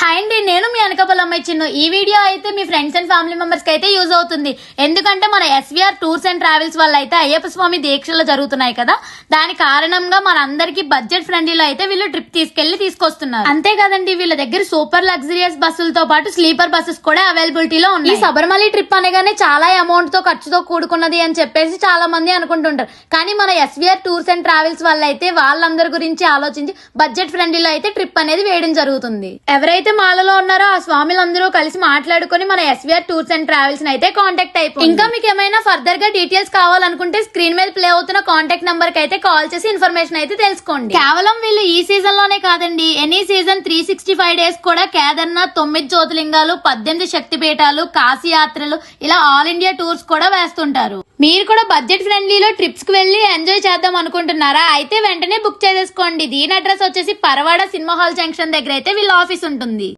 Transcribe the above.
Hi అండి, నేను మీ అనకాపల్లి అమ్మాయి చిన్ను. ఈ వీడియో అయితే మీ ఫ్రెండ్స్ అండ్ ఫ్యామిలీ మెంబర్స్ కి అయితే యూజ్ అవుతుంది. ఎందుకంటే మన ఎస్వీఆర్ టూర్స్ అండ్ ట్రావెల్స్ వల్ల అయితే అయ్యప్ప స్వామి దీక్షలు జరుగుతున్నాయి కదా, దాని కారణంగా మన అందరికి బడ్జెట్ ఫ్రెండ్లీలో అయితే వీళ్ళు ట్రిప్ తీసుకొస్తున్నారు. అంతే కదండి, వీళ్ళ దగ్గర సూపర్ లగ్జరియస్ బస్సులతో పాటు స్లీపర్ బస్సెస్ కూడా అవైలబిలిటీలో ఉన్నాయి. ఈ శబరిమల ట్రిప్ అనగానే చాలా అమౌంట్ తో ఖర్చుతో కూడుకున్నది అని చెప్పేసి చాలా మంది అనుకుంటుంటారు. కానీ మన ఎస్వీఆర్ టూర్స్ అండ్ ట్రావెల్స్ వల్ల అయితే వాళ్ళందరి గురించి ఆలోచించి బడ్జెట్ ఫ్రెండ్లీలో అయితే ట్రిప్ అనేది వేయడం జరుగుతుంది. ఎవరైతే మాలలో ఉన్నారో ఆ స్వామిలందరూ కలిసి మాట్లాడుకుని మన ఎస్వీఆర్ టూర్స్ అండ్ ట్రావెల్స్ అయితే కాంటాక్ట్ అయిపోయి, ఇంకా మీకు ఏమైనా ఫర్దర్ గా డీటెయిల్స్ కావాలనుకుంటే స్క్రీన్ మీద ప్లే అవుతున్న కాంటాక్ట్ నంబర్ కి అయితే కాల్ చేసి ఇన్ఫర్మేషన్ అయితే తెలుసుకోండి. కేవలం వీళ్ళు ఈ సీజన్ లోనే కాదండి, ఎనీ సీజన్ 365 డేస్ కూడా కేదార్నాథ్ 9 జ్యోతిలింగాలు, 18 శక్తిపీఠాలు, కాశీ యాత్రలు ఇలా ఆల్ ఇండియా టూర్స్ కూడా వేస్తుంటారు. మీరు కూడా బడ్జెట్ ఫ్రెండ్లీలో ట్రిప్స్ కి వెళ్లి ఎంజాయ్ చేద్దాం అనుకుంటున్నారా? అయితే వెంటనే బుక్ చేసేసుకోండి. దీని అడ్రస్ వచ్చేసి పరవాడ సినిమా హాల్ జంక్షన్ దగ్గర అయితే వీళ్ళ ఆఫీస్ ఉంటుంది.